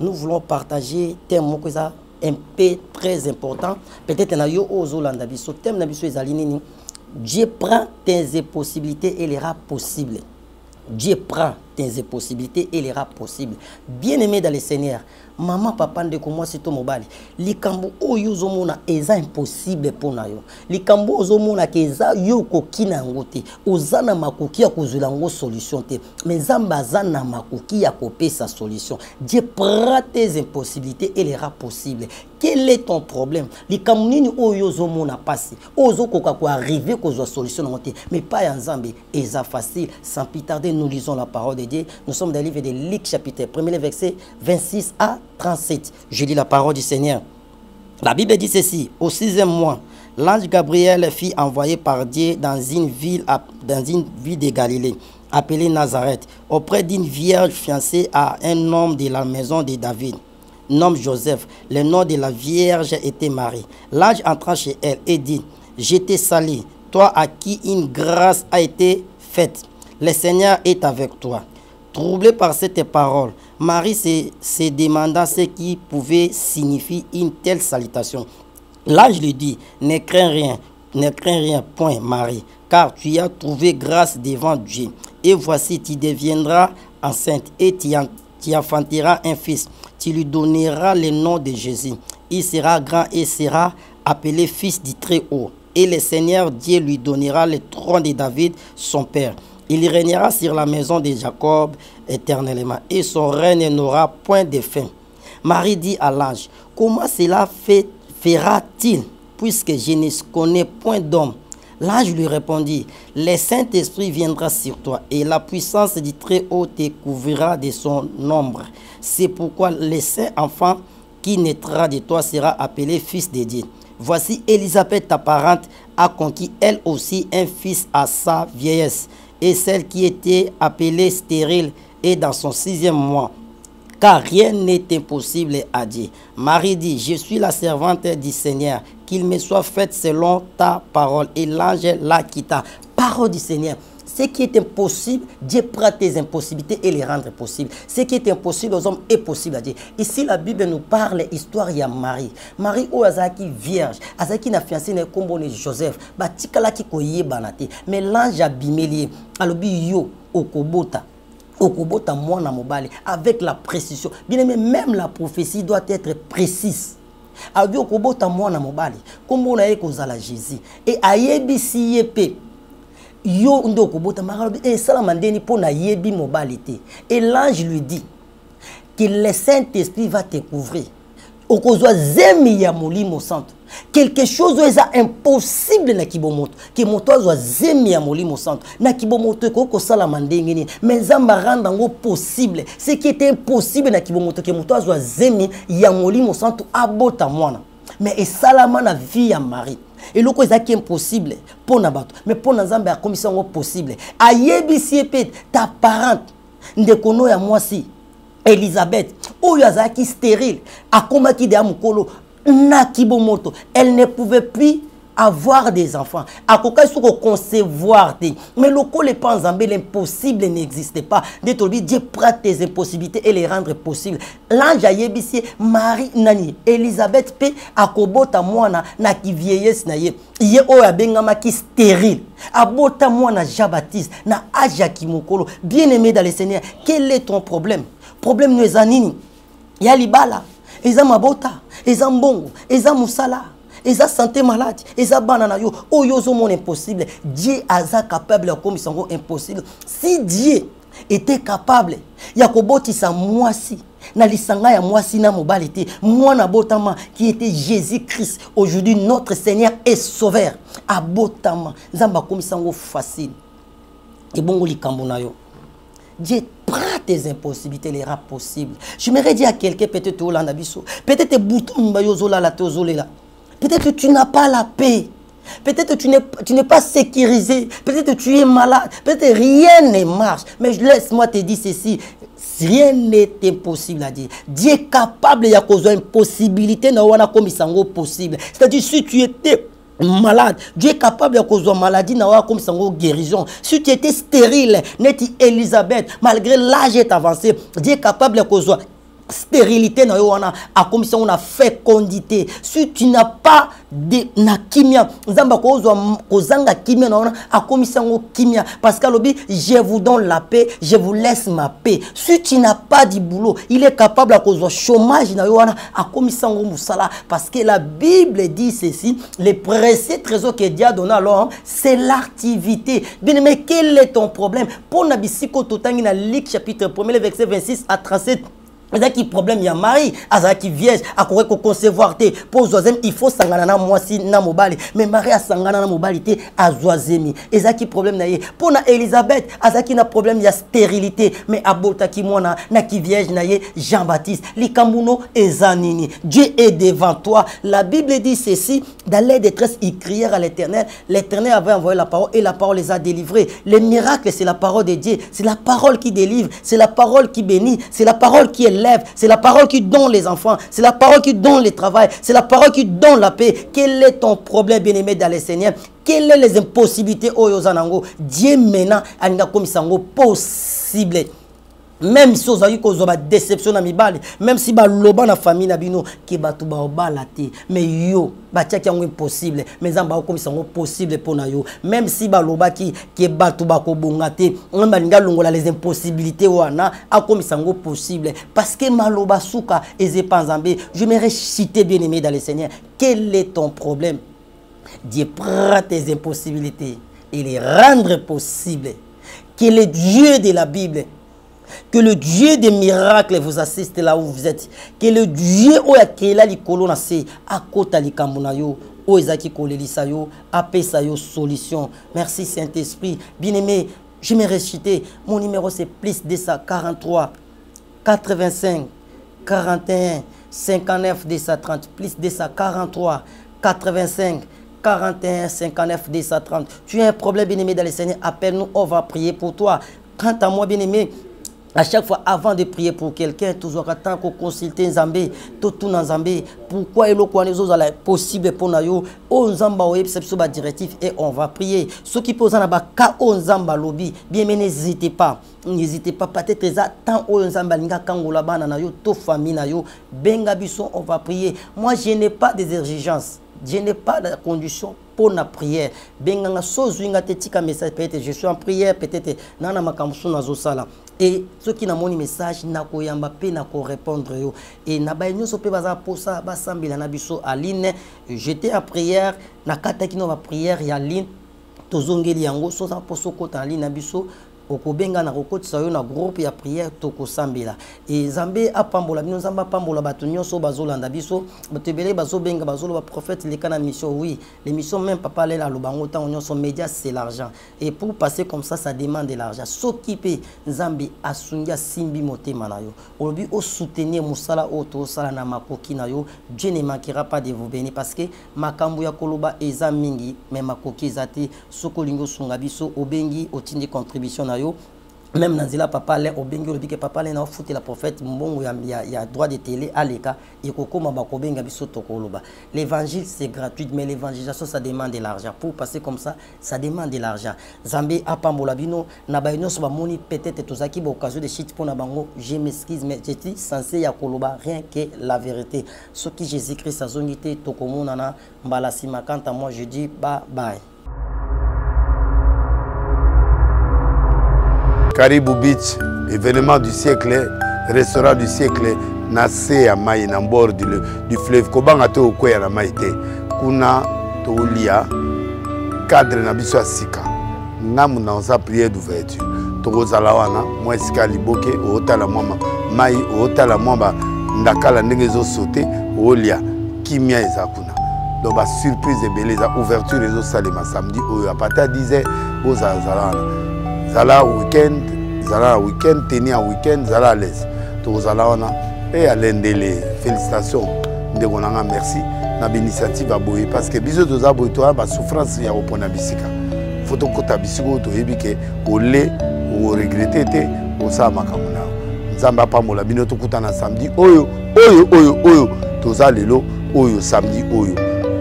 nous voulons partager thème moko za un peu très important peut-être na yo ozolanda biso thème na biso ezali nini Dieu prend tes possibilités et les rend possibles. Dieu prend tes possibilités et les rend possibles. Bien-aimé dans le Seigneur, maman papa ndeko moi c'est to mobali likambo oyo ozomona eza impossible pona yo likambo ozomona ke eza yo kokina ngote ozana makoki ya kozula ngo solution te mais Nzamba zana makoki ya kopesa solution. Dieu prend tes impossibilités et les rend possibles. quel est ton problème? Les Camerounais ont passé, arrivé à solution, mais pas en Zambie. Et ça facile. Sans plus tarder, nous lisons la parole de Dieu. Nous sommes dans le livre de Luc, chapitre 1er, verset 26 à 37. Je lis la parole du Seigneur. La Bible dit ceci: au 6e mois, l'ange Gabriel fut envoyé par Dieu dans une ville de Galilée, appelée Nazareth, auprès d'une vierge fiancée à un homme de la maison de David, nommé Joseph. Le nom de la vierge était Marie. L'ange entra chez elle et dit: je te salue, toi à qui une grâce a été faite. Le Seigneur est avec toi. Troublée par cette parole, Marie se demanda ce qui pouvait signifier une telle salutation. L'ange lui dit: ne crains rien, point Marie, car tu as trouvé grâce devant Dieu. Et voici, tu deviendras enceinte et tu enfanteras un fils. Tu lui donneras le nom de Jésus. Il sera grand et sera appelé fils du Très-Haut. Et le Seigneur Dieu lui donnera le trône de David, son père. Il régnera sur la maison de Jacob éternellement, et son règne n'aura point de fin. Marie dit à l'ange: comment cela fera-t-il, puisque je ne connais point d'homme? L'ange lui répondit: le Saint-Esprit viendra sur toi, et la puissance du Très-Haut te couvrira de son ombre. C'est pourquoi le saint enfant qui naîtra de toi sera appelé fils de Dieu. Voici, Élisabeth, ta parente, a conquis elle aussi un fils à sa vieillesse, et celle qui était appelée stérile est dans son 6e mois, car rien n'est impossible à Dieu. Marie dit: je suis la servante du Seigneur, qu'il me soit fait selon ta parole. Et l'ange la quitta. Parole du Seigneur. Ce qui est impossible, Dieu prend tes impossibilités et les rendre possibles. Ce qui est impossible aux hommes est possible à Dieu. Ici, la Bible nous parle l'histoire de Marie. Marie, où Azaki vierge, Azaki n'a fiancé ne combo ne Joseph, batikala ki koye banate. Mais l'ange a bimeli, alobi yo okobota. Okobota mwana mobali avec la précision. Bien aimé, même la prophétie doit être précise. Alobi okobota mwana mobali, kombo na ye kozala Jésus. Et ayebisi yepe. Yo ndoko bota marabi et salamandeni pour na yebi mobilité. Et l'ange lui dit que le Saint-Esprit va te couvrir. Okozwa zemi ya molimo santo. Quelque chose est impossible na kibomoto. Que moto zo zemi ya molimo santo. Na kibomoto ko salamandeni ni. Mais zamba randa ngo possible. Ce qui était impossible na kibomoto que moto zo zemi ya molimo santo abota mwana. Mais et salama na vie ya Marie. Et le cause qui est impossible pour Nabato, mais pour Nzambe a commission possible. Ayebisi pe ta parente ndekono ya mwasi Elisabeth oyo azaki stérile akomaki de amukolo na kibomoto, elle ne pouvait plus avoir des enfants. À quoi est-ce qu'on concevoir des mais le col est pas en Zambie, l'impossible n'existe pas. Dieu prend tes impossibilités et les rendre possibles. L'ange a yebisi Marie nani Elisabeth pe akobota mwana na ki vieillesse na ye ye o ya bengama ki stérile abota mwana Jean-Baptiste na aja ki mokolo. Bien-aimé dans le Seigneur, quel est ton problème? Problème nous zanini ya libala eza mabota eza mbongo eza musala eza santé malade eza banana yo oyo zo mon impossible. Dieu aza capable comme ils sont impossible. Si Dieu était capable ya kobotisa mwasi na lisanga ya mwasi na mobilité mwana botama qui était Jésus-Christ, aujourd'hui notre Seigneur et Sauveur, abotama nzamba comme ils sont facile et bongo likambo na yo. Dieu prend tes impossibilités, les rend possibles. Je me dire à quelqu'un peut-être au landabiso, peut-être bouton bayozola la tozolela. Peut-être tu n'as pas la paix. Peut-être tu n'es pas sécurisé. Peut-être tu es malade. Peut-être rien ne marche. Mais laisse-moi te dire ceci. Rien n'est impossible à dire. Dieu est capable de causer une possibilité. C'est-à-dire si tu étais malade, Dieu est capable de causer une maladie comme ça guérison. Si tu étais stérile, n'était Elisabeth, malgré l'âge est avancé, Dieu est capable de causer stérilité na yo wana a comme ça on a fécondité. Si tu n'as pas de na kimia nzamba kozanga kimia na a comme ça on kimia parce que lobi je vous donne la paix, je vous laisse ma paix. Si tu n'as pas de boulot, il est capable à cause chômage na yo wana a comme ça on musala parce que la Bible dit ceci, les précieux trésors que Dieu a donné à l'homme, c'est l'activité. Bien mais quel est ton problème? Pour nabisiko totangi na Luc chapitre 1 verset 26 à 37. Ezaki problème ya mari, azaki vierge, akore ko concevoir te, pour zoazem il faut sangana na mwasi na mobali, mais mari a sangana na mobali te azoazemi. Ezaki problème na ye. Pour na Elisabeth, azaki na problème ya stérilité, mais abotaki mwana na ki vierge na ye Jean-Baptiste. Likambuno ezanini. Dieu est devant toi. La Bible dit ceci, dans les détresses, ils crièrent à l'Éternel. L'Éternel avait envoyé la parole et la parole les a délivrés. Les miracles, c'est la parole de Dieu, c'est la parole qui délivre, c'est la parole qui bénit, c'est la parole qui est c'est la parole qui donne les enfants, c'est la parole qui donne le travail, c'est la parole qui donne la paix. Quel est ton problème, bien-aimé dans le Seigneur? Quelles sont les impossibilités au Yozanango? Dieu maintenant a comme ça possible. Même si vous avez une déception dans mibali, même si vous avez une famille nabino qui ba tuba obalate, mais yo ba tia ki impossible, mais zamba comme ça possible pour na yo. Même si ba loba ki ba tuba ko bongate, on ba linga longola les impossibilités wana a comme ça possible parce que maloba souka ezepanzambe. Je me réciter bien-aimé dans le Seigneur. Quel est ton problème? Dieu prend tes impossibilités et les rendre possibles. Quel est Dieu de la Bible? Que le Dieu des miracles vous assiste là où vous êtes. Que le Dieu où il y a les à côté de Kambunayo, où il y a les solution. Merci Saint-Esprit. Bien-aimé, je me réciter. Mon numéro c'est plus 243 85 41 59 230. Plus 243 85 41 59 230. Tu as un problème, bien-aimé, dans le Seigneur, appelle-nous, on va prier pour toi. Quant à moi, bien-aimé, à chaque fois, avant de prier pour quelqu'un, toujours attendre qu'on consulte Nzambé, tout Nzambé, pourquoi il est possible pour nous, on Nzamba ou exception directif et on va prier. Ceux qui posent en bas, quand on Nzamba lobby, bien n'hésitez pas, peut-être tant on Nzamba linga kangola bana na yo, to famille na yo, benga biso, on va prier. Moi, je n'ai pas des exigences. Je n'ai pas de condition pour la prière. Benganga sozuinga tetika message peut-être je suis en prière peut-être nana makamsu nazo sala. Et ceux qui n'ont mon message na ko yamba pe na ko répondre yo et na ba nyoso pe baza posa ba sambila na biso aline j'étais en prière na kata kino ba prière ya aline tozongeli yango so za poso kota aline na biso okobenga na kokotisa yo na groupe ya prière tokosambela et Nzambe apambola bino Nzamba apambola bato nyonso bazolanda biso botebele bazobenga bazoloba prophète lekana mission. Oui, les missions même papa lela lobango tant nyonso média c'est l'argent et pour passer comme ça demande de l'argent. S'occuper Nzambe asungia simbi motema na yo olobi o soutenir musala oto sala na makoki na yo. Dieu ne manquera pas de vous bénir parce que makambu ya koloba eza mingi mais makoki ezati sokolingo sunga biso obengi otindi contribution na yo. Même Nanzila papa lè obengi olobi ke papa lè na fouté la prophète mbongo ya droit de télé aleka ekokoma bakobenga biso tokoloba. L'évangile c'est gratuit mais l'évangélisation ça demande de l'argent. Pour passer comme ça demande de l'argent. Zambé apambola bino na ba nyonso ba moni peut-être tozaki ba occasion de shit pour na bango. Je m'excuse mais j'étais censé ya koloba rien que la vérité. Ce qui Jésus-Christ a zonité tokomona na mbala sima. Quant à moi je dis bye bye. Caribou Beach, événement du siècle, restaurant du siècle, Nassé à Maï, en bord du fleuve. Kobanga to okoya na maïté. Kuna to lia cadre na biso asika. Namu na sa prière d'ouverture. To zalawana, moi sika liboke, ota la mama, Maï, ota la mama, ndakala ndenge zo sauter, olia kimia ezakuna. Donc ba surprise et belle ouverture les salima samedi à partir de 10h aux zalawana. Zala week-end, tenir un week-end, Zala à l'aise. Tout Zala on a et à l'endélé. Félicitations, Ndegonanga, merci. Na l'initiative à Boé parce que bisous de Zaboé toi, ba souffrance ya opona bisika. Faut qu'on kota bisiko to ebike au lait ou regretter te au sa makamuna. Nzamba pa mola bino to kutana samedi oyo to za lelo oyo samedi oyo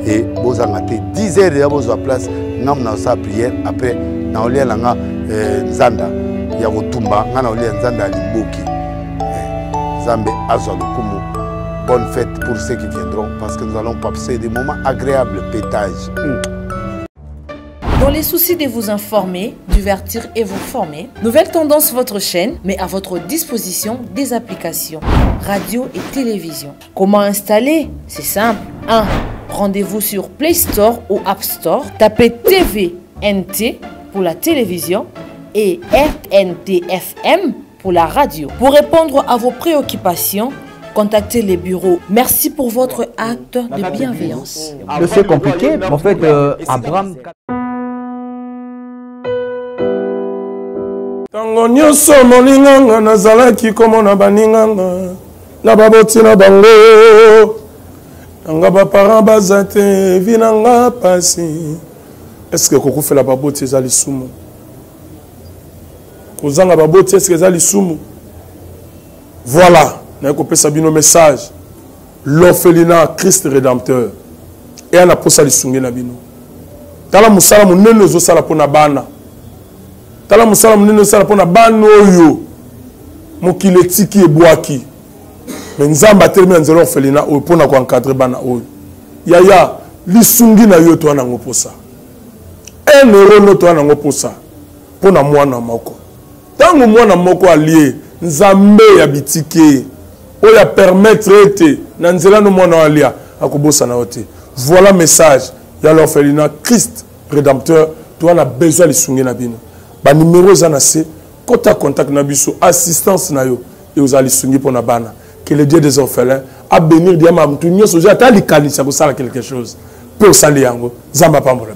et bozanga te 10h déjà bozo place ngam na sa prière après na olia langa Nzanda ya kotumba ngana olia Nzanda liboki Zambe azwa lokumu. Bonne fête pour ceux qui viendront parce que nous allons passer des moments agréables pétage. Dans les soucis de vous informer, divertir et vous former, Nouvelle Tendance votre chaîne met à votre disposition des applications radio et télévision. Comment installer? C'est simple. 1. Rendez-vous sur Play Store ou App Store. Tapez TVNT pour la télévision et RNTFM pour la radio. Pour répondre à vos préoccupations, contactez les bureaux. Merci pour votre acte de bienveillance. C'est compliqué, mais en fait, Abraham... Tango nyonso molinganga nazalaki komona baninganga na baboti na bango nanga baparent baza te vi nanga pasi. Est-ce que kokufela baboti eza lisumu? Kozanga baboti est-ce que eza lisumu? Voilà, na kopesa bino message. L'orphelinat Christ rédempteur et ana posa lisungi na bino. Tala musala munene ozosala pona bana. Tala musala munene ozosala pona bana oyo mokili etiki ebwaki. Mais nzamba atelemi nzela orphelinat oyo pona ko encadrer bana oyo. Yaya lisungi na yo to ana ngoposa. 1 euro no to ana ngoposa pona mwana moko. Tango mwana moko allié nzambe ya bitike oya permettre ete na nzela no mwana alia akobosa na ote. Voilà message ya l'orphelinat Christ rédempteur to ana besoin lisungi na bino. Ba numéro za na se kota contact na biso assistance na yo et aux alisungi pona bana. Que le Dieu des orphelins a bénir diama mtu nyoso ja ta likanisa ko sala quelque chose. Pour sali yango zamba pambola.